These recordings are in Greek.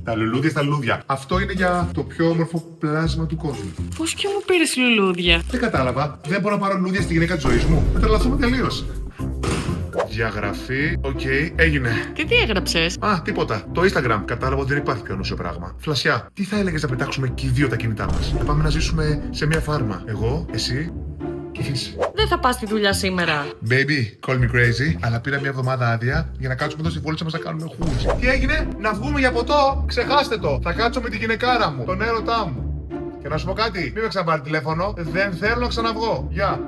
Τα λουλούδια στα λουλούδια. Αυτό είναι για το πιο όμορφο πλάσμα του κόσμου. Πώς και μου πήρες λουλούδια? Δεν κατάλαβα. Δεν μπορώ να πάρω λουλούδια στη γυναίκα τη ζωή μου. Θα τρελαθούμε τελείως. Διαγραφή. Οκ, έγινε. Τι έγραψες? Α, τίποτα. Το Instagram. Κατάλαβα ότι δεν υπάρχει πιο νοσιο πράγμα. Φλασιά, τι θα έλεγες να πετάξουμε και οι δύο τα κινητά μας? Να πάμε να ζήσουμε σε μια φάρμα. Εγώ, εσύ και εσύ. Δεν θα πας στη δουλειά σήμερα. Baby, call me crazy, αλλά πήρα μια εβδομάδα άδεια για να κάτσουμε εδώ στη βόλτσα μας να κάνουμε χούζ. Τι έγινε? Να βγούμε για ποτό? Ξεχάστε το. Θα κάτσω με τη γυναικάρα μου, τον έρωτά μου. Και να σου πω κάτι, μην με ξαναπάρει τηλέφωνο. Δεν θέλω να ξαναβγώ. Γεια.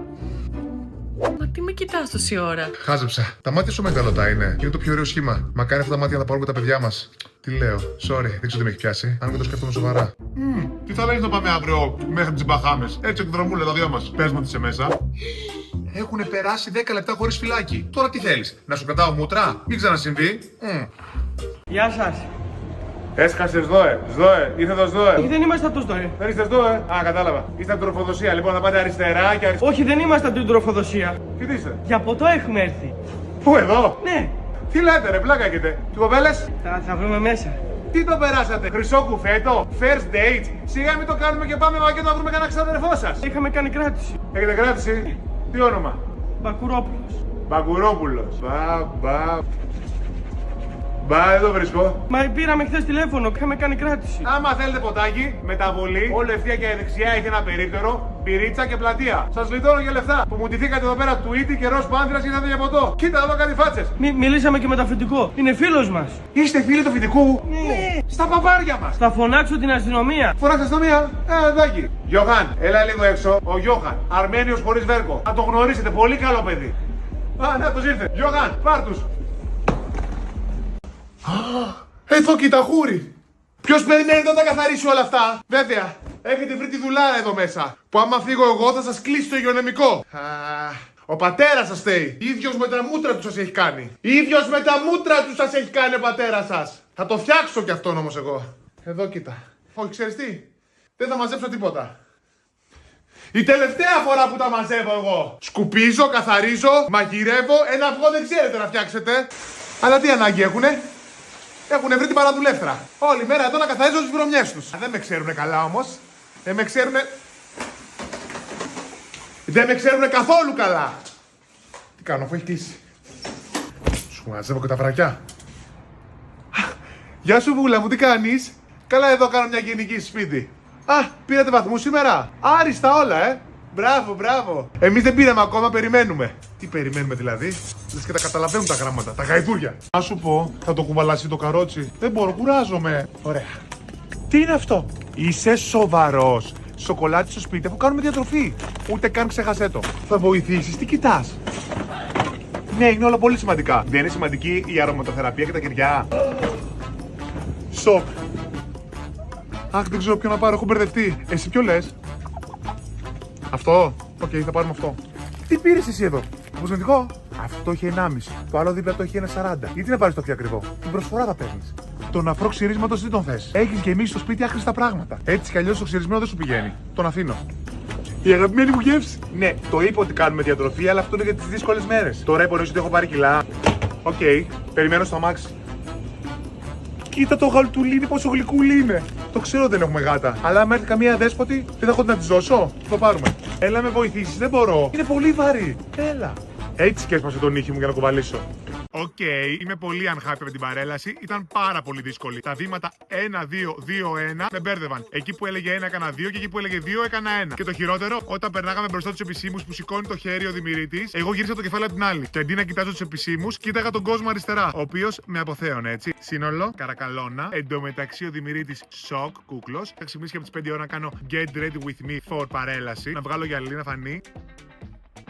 Μα τι με κοιτάς τόση ώρα? Χάζεψα. Τα μάτια σου μεγαλωτά είναι. Είναι το πιο ωραίο σχήμα. Μακάρι αυτά τα μάτια να τα πάρουμε τα παιδιά μας. Τι λέω, sorry, δεν ξέρω τι με έχει πιάσει. Αν και το σκέφτομαι σοβαρά. Τι θα λέγεις να πάμε αύριο μέχρι τις Μπαχάμες? Έτσι εκδρομούλα τα δυο μας. Πες μου τι είσαι μέσα. Έχουν περάσει 10 λεπτά χωρίς φυλάκι. Τώρα τι θέλεις, να σου κρατάω μούτρα? Μην ξανασυμβεί. Γεια σας. Έσκασε ΣΔΟΕ. ΣΔΟΕ. Ήρθε το ΣΔΟΕ. Όχι, δεν είμαστε από το ΣΔΟΕ. Δεν είστε ΣΔΟΕ. Α, κατάλαβα. Είστε από την τροφοδοσία. Λοιπόν, θα πάτε αριστερά και αριστερά. Όχι, δεν είμαστε από την τροφοδοσία. Τι είστε? Για ποτό έχουμε έρθει. Πού, εδώ? Ναι, Τι λέτε, ρε, πλάκα έχετε. Τι κοπέλες? θα βρούμε μέσα. Τι το περάσατε, χρυσό κουφέτο, first date? Σιγά μην το κάνουμε και πάμε μακέτο να βρούμε κανένα ξαδερφό σας. Είχαμε κάνει κράτηση. Έχετε κράτηση? Τι όνομα? Μπακουρόπουλος. Μπαγκουρόπουλος. Μπα, εδώ βρίσκω. Μα πήραμε χθες τηλέφωνο, είχαμε κάνει κράτηση. Άμα θέλετε ποτάκι, μεταβολή, όλο ευθεία και δεξιά έχει ένα περίπτερο, πυρίτσα και πλατεία. Σας λιτώνω και λεφτά. Που μου τηθήκατε εδώ πέρα Tweety και Ροζ Πάντρας και ήρθατε για ποτό. Κοίτα εδώ κάτι φάτσες. Μιλήσαμε και με το αφεντικό. Είναι φίλος μας. Είστε φίλοι του φοιτικού? Ναι. Στα παπάρια μας. Θα φωνάξω την αστυνομία. Φοράς αστυνομία? Εντάκι. Γιωχάν, έλα λίγο έξω. Ο Γιώχαν, Αρμένιος χωρίς βέρκο. Θα τον γνωρίσετε, πολύ καλό παιδί. Α, να τους ήρθε. Γιωχάν, πάρ' τους. Εδώ κοίτα, χούρι. Ποιος περιμένει να τα καθαρίσει όλα αυτά? Βέβαια, έχετε βρει τη δουλάρα εδώ μέσα. Που άμα φύγω εγώ θα σας κλείσει το υγειονομικό. Ο πατέρας σας φταίει. Ίδιος με τα μούτρα του σας έχει κάνει. Ίδιος με τα μούτρα του σας έχει κάνει ο πατέρας σας. Θα το φτιάξω κι αυτόν όμως εγώ. Εδώ κοίτα. Όχι, ξέρεις τι? Δεν θα μαζέψω τίποτα. Η τελευταία φορά που τα μαζεύω εγώ. Σκουπίζω, καθαρίζω, μαγειρεύω. Ένα αυγό δεν ξέρετε να φτιάξετε. Αλλά τι ανάγκη έχουνε? Έχουν βρει την παραδουλεύτρα. Όλη μέρα εδώ να καθαρίζουν τις βρωμιές τους. Δεν με ξέρουνε καλά όμως. Δεν με ξέρουνε... Δεν με ξέρουνε καθόλου καλά. Τι κάνω αφού έχει κλείσει? Σου μαζεύω και τα βρακιά. Γεια σου Βούλα μου, τι κάνεις? Καλά, εδώ κάνω μια γενική σπίτι. Α, πήρατε βαθμούς σήμερα? Άριστα όλα, Μπράβο, μπράβο. Εμείς δεν πήραμε ακόμα, περιμένουμε. Τι περιμένουμε δηλαδή? Λες και τα καταλαβαίνουν τα γράμματα, τα γαϊδούρια. Να σου πω, θα το κουβαλάσει το καρότσι? Δεν μπορώ, κουράζομαι. Ωραία. Τι είναι αυτό? Είσαι σοβαρός? Σοκολάτι στο σπίτι, αφού κάνουμε διατροφή. Ούτε καν ξέχασέ το. Θα βοηθήσεις, τι κοιτάς? Ναι, είναι όλα πολύ σημαντικά. Δεν είναι σημαντική η αρωματοθεραπεία και τα κεριά? Σοκ. Αχ, δεν ξέρω ποιο να πάρω, έχω μπερδευτεί. Εσύ ποιο λες? Αυτό? Οκ, θα πάρουμε αυτό. Τι πήρες εσύ εδώ? Κοσμετικό? Αυτό έχει 1,5. Το άλλο δίπλα το έχει 1,40. Γιατί να πάρεις το πιο ακριβό? Την προσφορά θα παίρνεις. Τον αφρό ξυρίσματος τι τον θες? Έχεις γεμίσει στο σπίτι άχρηστα πράγματα. Έτσι κι αλλιώς το ξυρισμένο δεν σου πηγαίνει. Τον αφήνω. Η αγαπημένη μου γεύση. Ναι, το είπα ότι κάνουμε διατροφή, αλλά αυτό είναι για τις δύσκολες μέρες. Τώρα υπονοείς ότι έχω πάρει κιλά. Οκ, περιμένω στο αμάξι. Κοίτα το γαλτουλίνι πόσο γλυκούλι είναι. Το ξέρω δεν έχουμε γάτα. Αλλά αν έρθει καμία δέσποτη, δεν θα έχω να τη δώσω. Θα το πάρουμε. Έλα με βοηθήσεις, δεν μπορώ. Είναι πολύ βαρύ. Έλα. Έτσι και έσπασε τον ήχη μου για να κουβαλήσω. Οκ, είμαι πολύ unhappy με την παρέλαση. Ήταν πάρα πολύ δύσκολη. Τα βήματα 1, 2, 2, 1 με μπέρδευαν. Εκεί που έλεγε 1 έκανα 2 και εκεί που έλεγε 2 έκανα 1. Και το χειρότερο, όταν περνάγαμε μπροστά του επισήμους που σηκώνει το χέρι ο Δημηρήτης, εγώ γύρισα το κεφάλι από την άλλη. Και αντί να κοιτάζω του επισήμους, κοίταγα τον κόσμο αριστερά. Ο οποίος με αποθέωνε, έτσι. Σύνολο, καρακαλώνα. Εντωμεταξύ ο Δημηρήτης σοκ, κούκλος. Θα ξυπνήσει και από τις 5 ώρα να κάνω get ready with me for παρέλαση. Να βγάλω γυαλί να φανεί.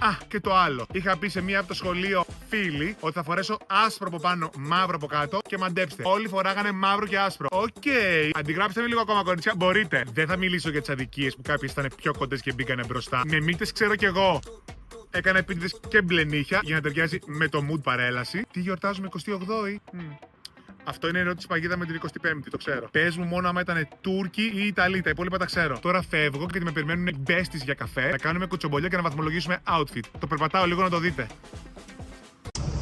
Α, και το άλλο. Είχα πει σε μία από το σχολείο φίλη ότι θα φορέσω άσπρο από πάνω, μαύρο από κάτω και μαντέψτε. Όλοι φοράγανε μαύρο και άσπρο. Οκ. Αντιγράψτε με λίγο ακόμα, κορίτσια. Μπορείτε. Δεν θα μιλήσω για τις αδικίες που κάποιες ήταν πιο κοντές και μπήκανε μπροστά. Με μύτες ξέρω κι εγώ. Έκανα επίτηδες και μπλε νύχια για να ταιριάζει με το mood παρέλαση. Τι γιορτάζουμε 28η? Αυτό είναι ερώτηση παγίδα με την 25η, το ξέρω. Πες μου μόνο άμα ήταν Τούρκοι ή Ιταλοί, τα υπόλοιπα τα ξέρω. Τώρα φεύγω γιατί με περιμένουν μπέστης για καφέ, να κάνουμε κουτσομπολιά και να βαθμολογήσουμε outfit. Το περπατάω λίγο να το δείτε.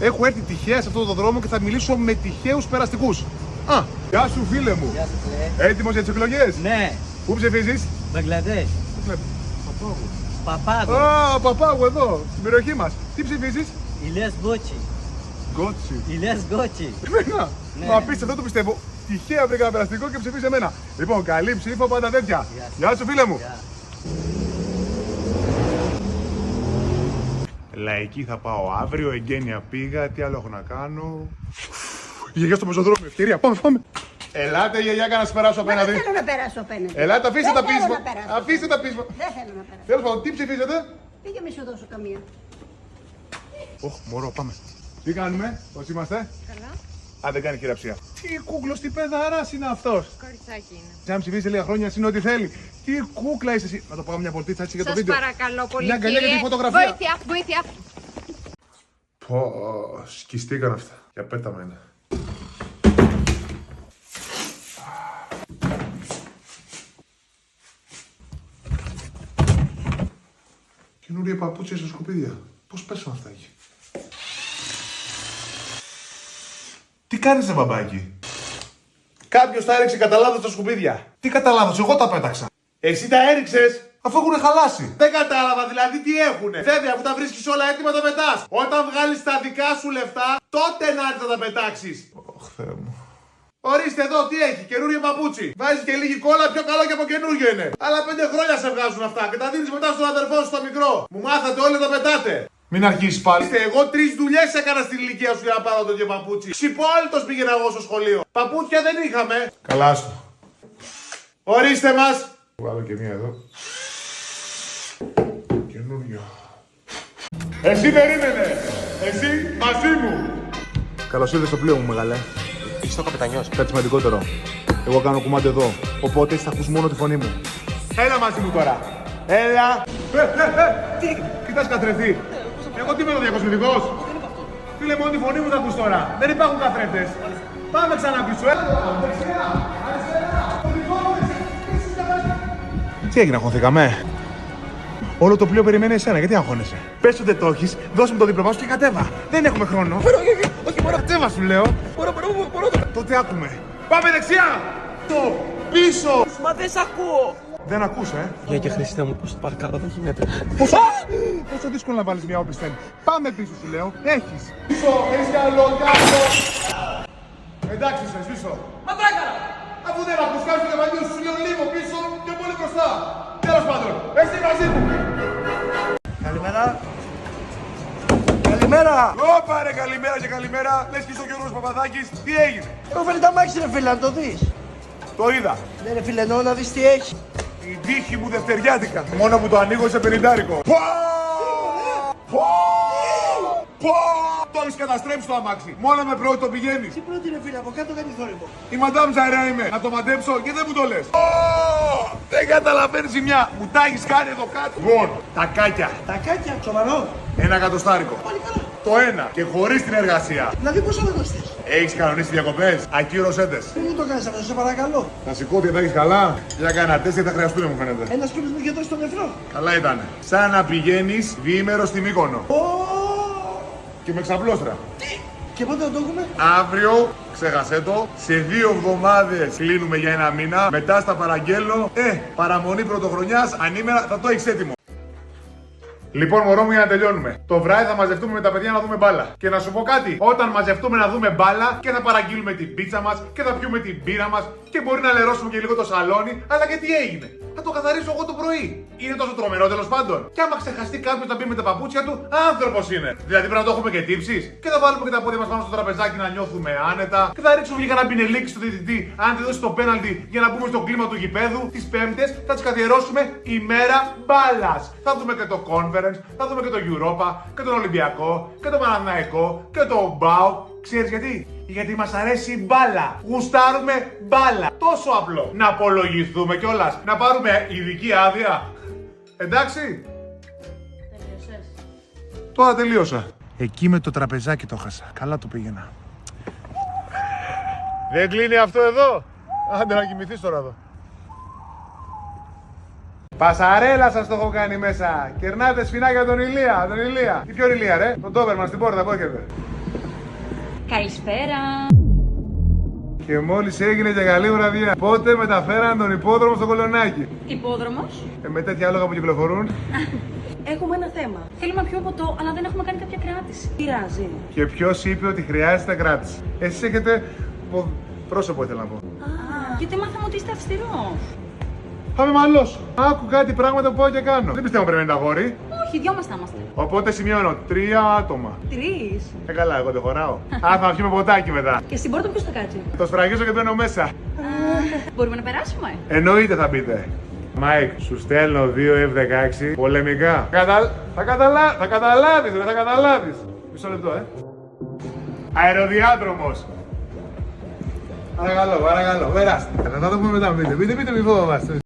Έχω έρθει τυχαία σε αυτόν τον δρόμο και θα μιλήσω με τυχαίους περαστικούς. Α, γεια σου φίλε μου. Γεια σου, φίλε. Έτοιμος για τις εκλογές? Ναι, Πού ψηφίζεις? Μπαγκλαντές. Παπάγου. Παπάγο. Α, Παπάγου εδώ, στην περιοχή μας. Τι ψηφίζεις? Ηλίας Γκότσι. Γκότσι. Ηλίας Γκότσι. Εμένα. Ναι. Απίστευτο, δεν το πιστεύω. Τυχαία βρήκα περαστικό και ψηφίσε εμένα. Λοιπόν, καλή ψήφο, πάντα τέτοια. Γεια σου. Γεια σου φίλε μου. Γεια. Λαϊκή θα πάω αύριο, εγγένεια πήγα, τι άλλο έχω να κάνω. Η γιαγιά στο πεζοδρόμιο, ευκαιρία, πάμε. Ελάτε γιαγιά, να σας περάσω Μα δεν απέναντι. θέλω να περάσω απέναντι. Ελάτε, αφήστε τα Δεν θέλω πείσμα. να περάσω. Αφήστε τα πείσμα. Δεν θέλω να περάσω. Τέλος πάντων, τι ψηφίζετε? Πήγε μη σου δώσω καμία. Ωχ, μωρό, πάμε. Τι κάνουμε, πώς είμαστε? Καλά. Α, δεν κάνει χειραψία. Τι κούκλος, τι παιδαράς είναι αυτός. Κοριτσάκι είναι. Και αν ψηφίσει λίγα χρόνια, είναι ό,τι θέλει. Τι κούκλα είσαι εσύ. Να το πάω μια βολτίτσα έτσι για το Σας βίντεο. παρακαλώ πολύ, Μια αγκαλιά για κύριε. τη φωτογραφία. Βοήθεια. Πω, σκιστήκαν αυτά. Για πέταμα είναι. Καινούρια παπούτσια στα σκουπίδια. Πώς πέσουν αυτά εκεί. Τι κάνεις ρε μπαμπάκι? Κάποιος τα έριξε κατά λάθος τα σκουπίδια. Τι κατά λάθος, εγώ τα πέταξα. Εσύ τα έριξες αφού έχουν χαλάσει. Δεν κατάλαβα δηλαδή τι έχουνε. Βέβαια, αφού τα βρίσκεις όλα έτοιμα τα πετάς. Όταν βγάλεις τα δικά σου λεφτά, τότε να έρθεις να τα πετάξεις. Ωχ, Θεέ μου. Ορίστε εδώ τι έχει, καινούριο παπούτσι. Βάζεις και λίγη κόλλα, πιο καλό και από καινούριο είναι. Αλλά 5 χρόνια σε βγάζουν αυτά και τα δίνεις μετά στον αδερφό σου στο μικρό. Μου μάθατε όλοι να τα πετάτε. Μην αρχίσεις πάλι. Εγώ 3 δουλειές έκανα στην ηλικία σου για να πάρω το ίδιο παπούτσι. Ξυπόλυτος πήγαινα εγώ στο σχολείο. Παπούτσια δεν είχαμε. Καλά σου. Ορίστε μας. Βάλω και μία εδώ. Καινούριο. Εσύ περίμενε. Εσύ μαζί μου. Καλώς ήρθες στο πλοίο μου, μεγάλε. Είσαι ο καπετανιός. Κάτι σημαντικότερο. Εγώ κάνω κουμάντι εδώ. Οπότε εσύ θα ακούς μόνο τη φωνή μου. Έλα μαζί μου τώρα. Έλα. Τι. Κοιτάς καθρεφτή. Εγώ τι είμαι ο διακοσμητικός. Φίλε, μόνο τη φωνή μου θα ακούς τώρα. Δεν υπάρχουν καθρέφτες. Πάμε ξανά πίσω. Έλα. Δεξιά. Αριστερά. Τι έγινε, αγχωθήκαμε? Όλο το πλοίο περιμένει εσένα, γιατί αγχώνεσαι? Πες ότι δεν το έχεις, δώσε μου το δίπλωμά σου και κατέβα. Δεν έχουμε χρόνο. Όχι, μπορώ. Κατέβα σου λέω. Μπορώ. Τότε άκουμε. Πάμε δεξιά! Το πίσω! Μα δεν σ' ακούω. Δεν ακούς, Για και Χριστέ μου, πώς το παρακαλώ, δεν γίνεται. Πόσο δύσκολο να βάλεις μια όπισθεν. Πάμε πίσω σου λέω. Έχεις. Πίσω, έχεις καλό, κάτω. Εντάξει, σε πίσω. Μα το έκανα. Αφού δεν ακούς, κάνεις το κεφαλίο σου λίγο λίγο πίσω και πολύ μπροστά. Τέλος πάντων, εσύ μαζί μου. Καλημέρα. Καλημέρα. Ωπα ρε, καλημέρα και καλημέρα. Λες και είσαι ο Γιώργος Παπαδάκης. Τι έγινε? Έχω φέρει τα μάξι ρε φίλε, να το δεις. Το είδα. Ναι ρε φίλε, εννοώ να δεις τι έχει. Η τύχη μου δευτεριάτικα. Μόνο που το ανοίγω σε 50. Το έχεις καταστρέψει το αμάξι. Μόνο με πρώτο το πηγαίνεις. Τι πρώτη ρε φίλε, από κάτω κάνει θόρυβο. Η μαντάμ Ζαρέα είμαι. Να το μαντέψω και δεν μου το λες. Δεν καταλαβαίνεις ζημιά. Μου τα έχεις κάνει εδώ κάτω. Λοιπόν, τα κάκια. Τα κάκια, σοβαρό. 1 εκατοστάρικο. Πάλι καλά. Το ένα. Και χωρίς την εργασία. Δηλαδή πόσο με κοστίζει. Έχεις κανονίσει διακοπές. Ακύρωσέ τες. Μην μου το κάνεις αυτό, σε παρακαλώ. Τα σηκώδια τα έχεις καλά. Για κάνα τεστ θα χρειαστούν μου φαίνεται. Ένας φίλος μου είχε δώσει τον νεφρό. Καλά ήταν. Σαν να πηγαίνεις διήμερο στη Μύκονο. Και με ξαπλώστρα. Και πότε θα το έχουμε. Αύριο, ξέχασέ το, σε 2 εβδομάδες κλείνουμε για 1 μήνα. Μετά στα παραγγέλνω. Παραμονή πρωτοχρονιάς, ανήμερα θα το έχεις έτοιμο. Λοιπόν, μωρό μου, για να τελειώνουμε. Το βράδυ θα μαζευτούμε με τα παιδιά να δούμε μπάλα. Και να σου πω κάτι, όταν μαζευτούμε να δούμε μπάλα και θα παραγγείλουμε την πίτσα μας και θα πιούμε την μπύρα μας και μπορεί να λερώσουμε και λίγο το σαλόνι, αλλά και τι έγινε. Θα το καθαρίσω εγώ το πρωί. Είναι τόσο τρομερό τέλος πάντων. Και άμα ξεχαστεί κάποιος να μπει με τα παπούτσια του, άνθρωπος είναι. Δηλαδή πρέπει να το έχουμε και τύψεις. Και θα βάλουμε και τα πόδια μας πάνω στο τραπεζάκι να νιώθουμε άνετα. Και θα ρίξουμε λίγα να πινελίκι στο διαιτητή. Αν δεν δώσει το πέναλτι για να μπούμε στο κλίμα του γηπέδου, τις Πέμπτες θα τις καθιερώσουμε ημέρα μπάλας. Θα δούμε και το Conference, θα δούμε και το Europa, και τον Ολυμπιακό, και το Παναθηναϊκό, και το Μπάου. Ξέρεις γιατί? Γιατί μας αρέσει η μπάλα. Γουστάρουμε μπάλα. Τόσο απλό. Να απολογηθούμε κιόλας. Να πάρουμε ειδική άδεια. Εντάξει. Τελείωσες. Τώρα τελείωσα. Εκεί με το τραπεζάκι το χάσα. Καλά το πήγαινα. Δεν κλείνει αυτό εδώ. Άντε να κοιμηθείς τώρα εδώ. Πασαρέλα σας το έχω κάνει μέσα. Κερνάτε σφινάκια τον Ηλία. Τον Ηλία. Τι πιο Ηλία ρε. Τον Τόβερμαν στην πόρτα που έχετε. Καλησπέρα. Και μόλις έγινε και καλή βραδιά. Πότε μεταφέραν τον υπόδρομο στο Κολονάκι. Υπόδρομος. Με τέτοια άλογα που κυκλοφορούν. Έχουμε ένα θέμα. Θέλουμε να πιούμε ποτό, αλλά δεν έχουμε κάνει κάποια κράτηση. Πειράζει. Και ποιος είπε ότι χρειάζεται κράτηση. Εσείς έχετε πρόσωπο, ήθελα να πω. Γιατί μάθαμε ότι είστε αυστηρός. Θα με μαλώσω. Άκου κάτι πράγματα που πάω και κάνω. Δεν πιστεύω πρέπει να είναι τα γόρι. Όχι, δυο μας θα είμαστε. Οπότε σημειώνω 3 άτομα. 3. Καλά, εγώ δεν χωράω. Α, θα πιούμε ποτάκι μετά. Και στην πόρτα ποιος θα κάτσει. Το σφραγίζω και μπαίνω μέσα. Μπορούμε να περάσουμε. Εννοείται θα πείτε. Μάικ, σου στέλνω 2 F-16 πολεμικά. Θα καταλάβεις, ρε, θα καταλάβεις. Μισό λεπτό, Αεροδιάδρομος. Παρακαλώ, περάστε. Θα το πούμε μετά, πείτε, μη φοβάστε.